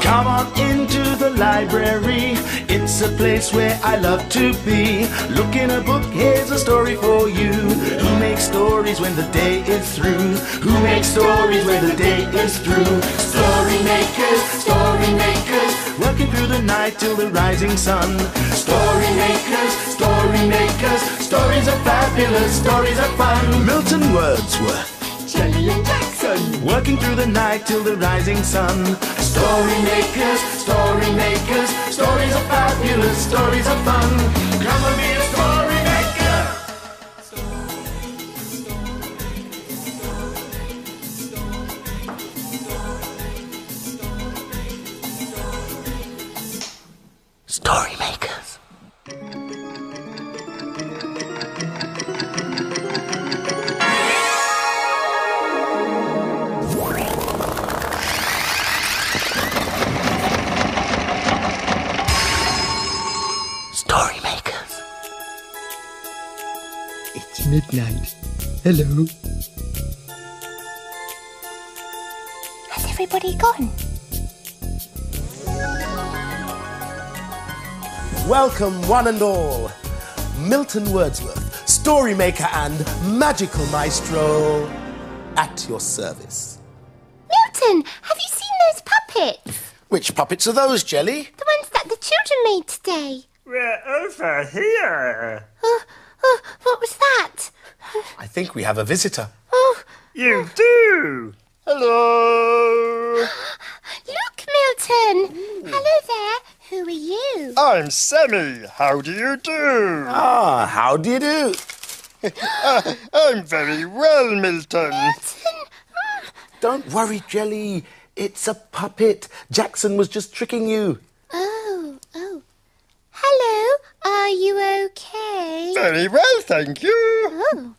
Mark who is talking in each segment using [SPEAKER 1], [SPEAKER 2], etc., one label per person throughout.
[SPEAKER 1] Come on into the library. It's a place where I love to be. Look in a book, here's a story for you. Who makes stories when the day is through? Who makes stories when the day is through? Story makers, working through the night till the rising sun. Story makers, stories are fabulous, stories are fun. Milton Wordsworth,
[SPEAKER 2] Shelley and Jackson,
[SPEAKER 1] working through the night till the rising sun. Story makers, stories are fabulous, stories are fun. Come and be a story maker. Story makers. Story makers.
[SPEAKER 3] It's midnight. Hello.
[SPEAKER 2] has everybody gone?
[SPEAKER 1] Welcome, one and all. Milton Wordsworth, story maker and magical maestro, at your service.
[SPEAKER 2] Milton, have you seen those puppets?
[SPEAKER 1] Which puppets are those, Jelly?
[SPEAKER 2] The ones that the children made today.
[SPEAKER 4] We're over here.
[SPEAKER 2] What was that?
[SPEAKER 1] I think we have a visitor.
[SPEAKER 2] Oh,
[SPEAKER 4] You do. Hello.
[SPEAKER 2] look, Milton. Hello there. Who are you?
[SPEAKER 4] I'm Sammy. How do you do?
[SPEAKER 1] Ah, how do you do?
[SPEAKER 4] I'm very well, Milton.
[SPEAKER 1] Don't worry, Jelly. It's a puppet. Jackson was just tricking you.
[SPEAKER 2] Oh. Hello, are you okay?
[SPEAKER 4] Very well, thank you.
[SPEAKER 2] Oh.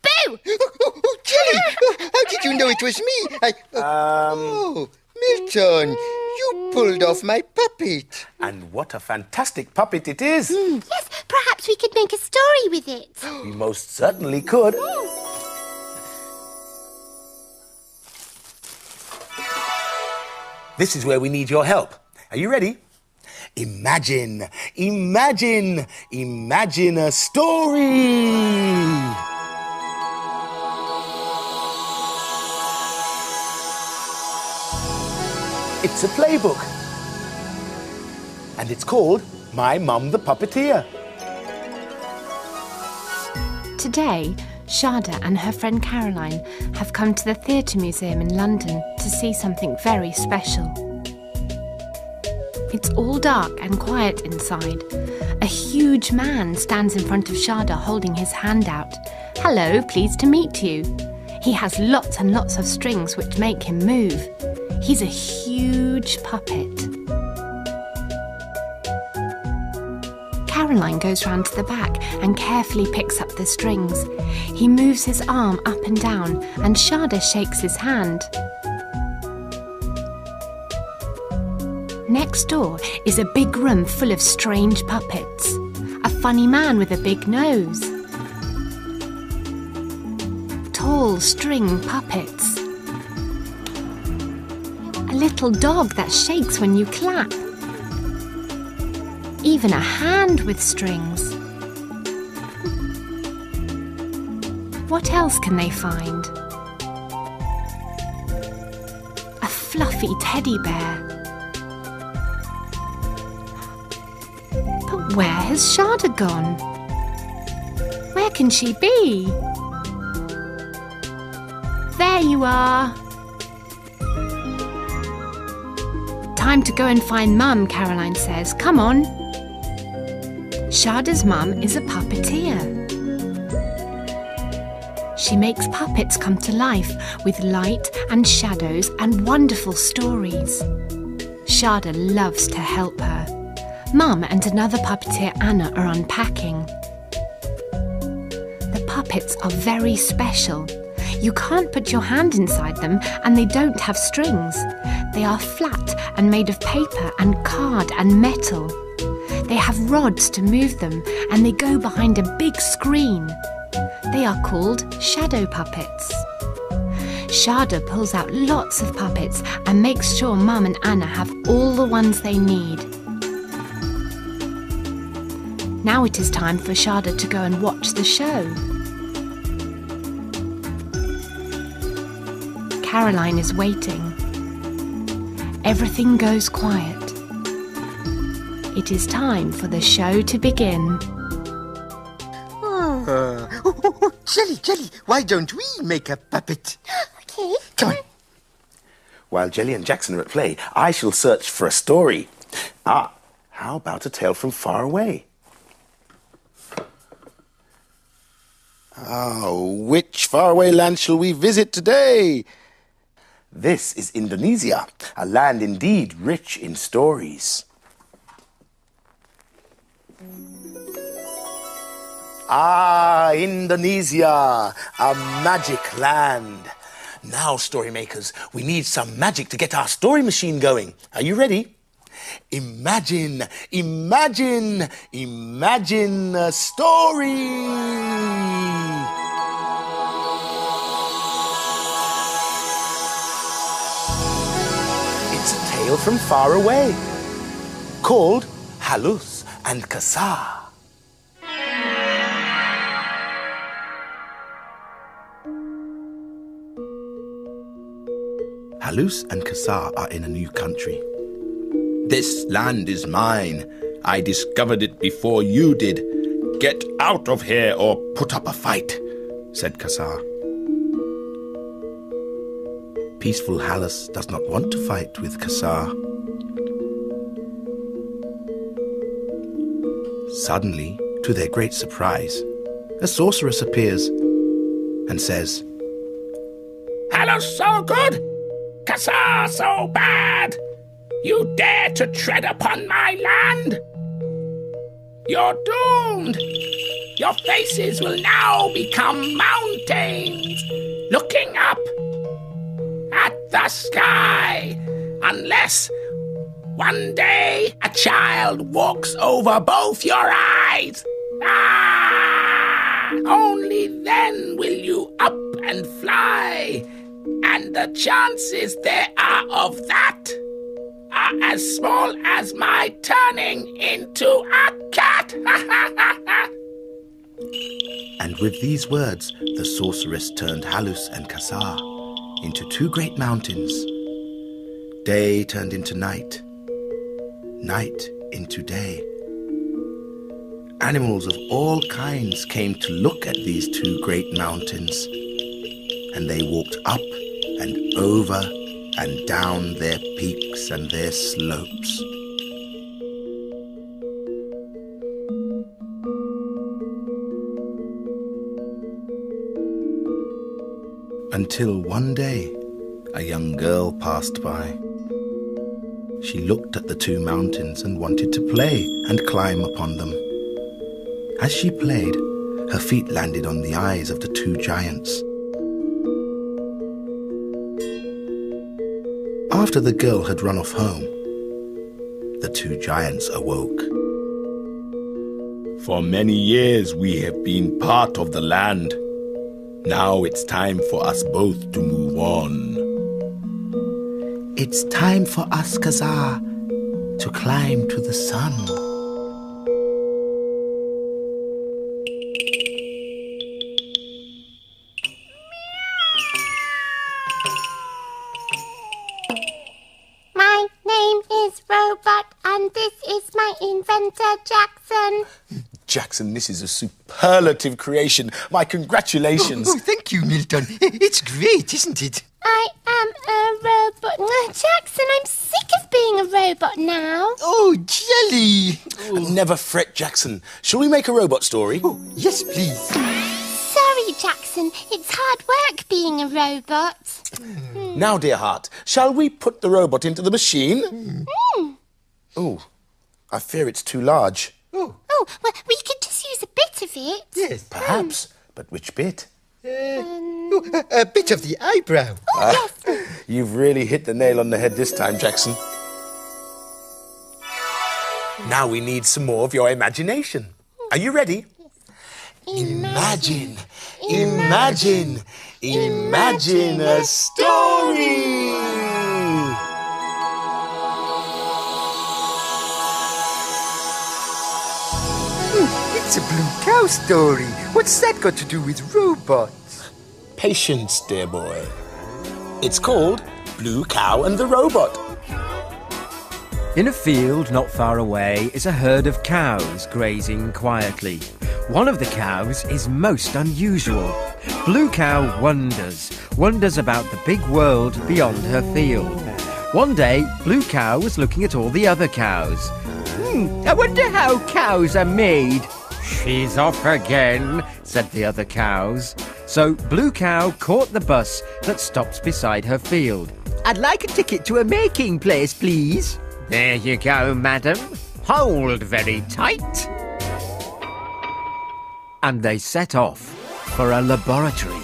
[SPEAKER 2] Boo!
[SPEAKER 3] Oh, Jelly! How did you know it was me? Oh, Milton, you pulled off my puppet.
[SPEAKER 1] And what a fantastic puppet it is.
[SPEAKER 2] Yes, perhaps we could make a story with it.
[SPEAKER 1] We most certainly could. This is where we need your help. Are you ready? Imagine a story. It's a playbook. And it's called My Mum the Puppeteer.
[SPEAKER 5] Today, Shada and her friend Caroline have come to the Theatre Museum in London to see something very special. It's all dark and quiet inside. A huge man stands in front of Shada holding his hand out. Hello, pleased to meet you. He has lots and lots of strings which make him move. He's a huge puppet. Caroline goes round to the back and carefully picks up the strings. He moves his arm up and down and Shada shakes his hand. Next door is a big room full of strange puppets. A funny man with a big nose. Tall string puppets. A little dog that shakes when you clap. Even a hand with strings. What else can they find? A fluffy teddy bear. But where has Shada gone? Where can she be? There you are. Time to go and find Mum, Caroline says. Come on. Shada's mum is a puppeteer. She makes puppets come to life with light and shadows and wonderful stories. Shada loves to help her. Mum and another puppeteer, Anna, are unpacking. The puppets are very special. You can't put your hand inside them and they don't have strings. They are flat and made of paper and card and metal. They have rods to move them and they go behind a big screen. They are called shadow puppets. Sharda pulls out lots of puppets and makes sure Mum and Anna have all the ones they need. Now it is time for Sharda to go and watch the show. Caroline is waiting. Everything goes quiet. It is time for the show to begin.
[SPEAKER 3] Jelly, why don't we make a puppet?
[SPEAKER 2] Okay.
[SPEAKER 3] Come on.
[SPEAKER 1] While Jelly and Jackson are at play, I shall search for a story. How about a tale from Faraway? Which faraway land shall we visit today? This is Indonesia, a land indeed rich in stories. Indonesia, a magic land. Now, story makers, we need some magic to get our story machine going. Are you ready? Imagine a story. It's a tale from far away, called Halus and Kasar. Halus and Kasar are in a new country.
[SPEAKER 6] This land is mine. I discovered it before you did. Get out of here or put up a fight, said Kasar.
[SPEAKER 1] Peaceful Halus does not want to fight with Kasar. Suddenly, to their great surprise, a sorceress appears and says,
[SPEAKER 7] Halus so good, Kasar so bad. You dare to tread upon my land? You're doomed. Your faces will now become mountains, looking up at the sky, unless one day a child walks over both your eyes. Only then will you up and fly, and the chances there are of that are as small as my turning into a cat.
[SPEAKER 1] And with these words, the sorceress turned Halus and Kasar into two great mountains. Day turned into night, night into day. Animals of all kinds came to look at these two great mountains, and they walked up and over and down their peaks and their slopes. Until one day, a young girl passed by. She looked at the two mountains and wanted to play and climb upon them. As she played, her feet landed on the eyes of the two giants. After the girl had run off home, the two giants awoke.
[SPEAKER 6] For many years we have been part of the land. Now it's time for us both to move on.
[SPEAKER 1] It's time for us, Kasar, to climb to the sun.
[SPEAKER 2] My name is Robot, and this is my inventor, Jackson.
[SPEAKER 1] Jackson, this is a superlative creation. My congratulations.
[SPEAKER 3] Oh, thank you, Milton. It's great, isn't it?
[SPEAKER 2] I am a robot. Jackson, I'm sick of being a robot now.
[SPEAKER 3] Oh, Jelly.
[SPEAKER 1] Never fret, Jackson. Shall we make a robot story?
[SPEAKER 3] Oh, yes, please.
[SPEAKER 2] Sorry, Jackson. It's hard work being a robot.
[SPEAKER 1] Now, dear heart, shall we put the robot into the machine? Oh, I fear it's too large.
[SPEAKER 2] Oh, well, we could just use a bit of it.
[SPEAKER 3] Yes.
[SPEAKER 1] Perhaps, but which bit?
[SPEAKER 3] A bit of the eyebrow.
[SPEAKER 2] Yes.
[SPEAKER 1] You've really hit the nail on the head this time, Jackson. Now we need some more of your imagination. Are you ready? Imagine Imagine a story.
[SPEAKER 3] It's a blue cow story. What's that got to do with robots?
[SPEAKER 1] Patience, dear boy. It's called Blue Cow and the Robot.
[SPEAKER 8] In a field not far away is a herd of cows grazing quietly. One of the cows is most unusual. Blue Cow wonders about the big world beyond her field. One day, Blue Cow was looking at all the other cows. I wonder how cows are made. She's off again, said the other cows. So Blue Cow caught the bus that stops beside her field. I'd like a ticket to a making place, please. There you go, madam. Hold very tight. And they set off for a laboratory.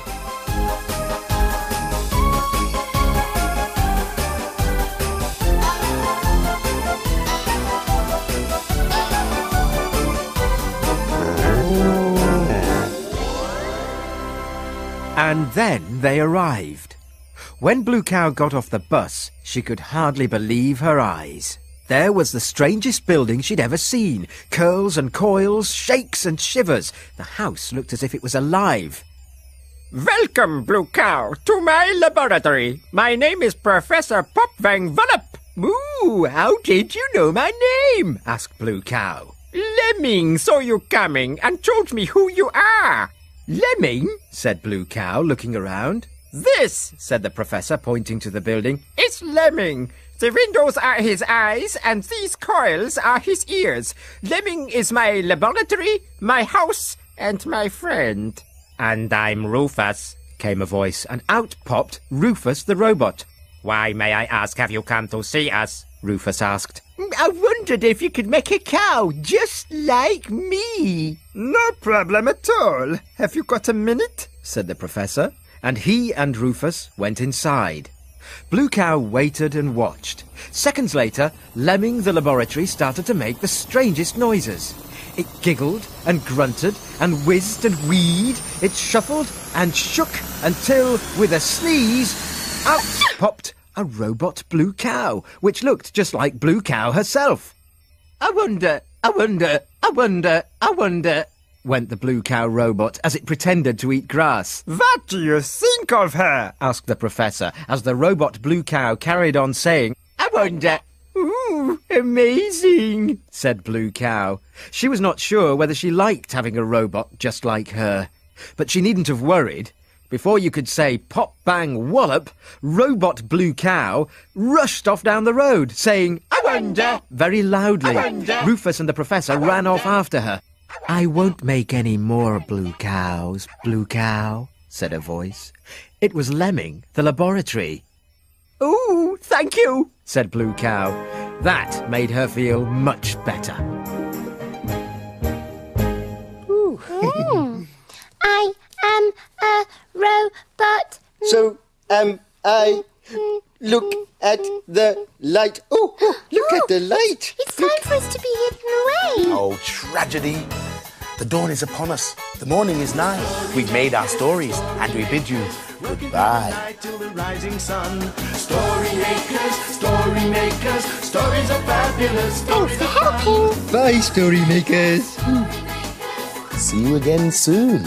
[SPEAKER 8] And then they arrived. When Blue Cow got off the bus, she could hardly believe her eyes. There was the strangest building she'd ever seen. Curls and coils, shakes and shivers. The house looked as if it was alive. Welcome, Blue Cow, to my laboratory. My name is Professor Pop Van Vullop. Ooh, how did you know my name? Asked Blue Cow. Lemming saw you coming and told me who you are. Lemming? Said Blue Cow, looking around. This, said the professor, pointing to the building, is Lemming. The windows are his eyes, and these coils are his ears. Lemming is my laboratory, my house, and my friend. And I'm Rufus, came a voice, and out popped Rufus the robot. Why, may I ask, have you come to see us? Rufus asked. I wondered if you could make a cow just like me. No problem at all. Have you got a minute? Said the professor, and he and Rufus went inside. Blue Cow waited and watched. Seconds later, Lemming the laboratory started to make the strangest noises. It giggled and grunted and whizzed and wheezed. It shuffled and shook until, with a sneeze, out popped a robot Blue Cow, which looked just like Blue Cow herself. I wonder, went the Blue Cow robot as it pretended to eat grass. What do you think of her? Asked the professor, as the robot Blue Cow carried on saying, I wonder. Ooh, amazing, said Blue Cow. She was not sure whether she liked having a robot just like her. But she needn't have worried. Before you could say pop, bang, wallop, robot Blue Cow rushed off down the road, saying, I wonder, very loudly. I wonder. Rufus and the professor ran off after her. I won't make any more blue cows, Blue Cow, said a voice. It was Lemming, the laboratory. Ooh, thank you, said Blue Cow. That made her feel much better.
[SPEAKER 2] Ooh. I am a robot.
[SPEAKER 3] So, I look at the light. Oh, look at the light.
[SPEAKER 2] It's time for us to be hidden away.
[SPEAKER 1] Oh, tragedy. The dawn is upon us. The morning is nigh. We've made our stories, and we bid you goodbye. Till the rising sun. Story makers, stories are fabulous.
[SPEAKER 2] Thanks for helping.
[SPEAKER 3] Bye, story makers.
[SPEAKER 1] See you again soon.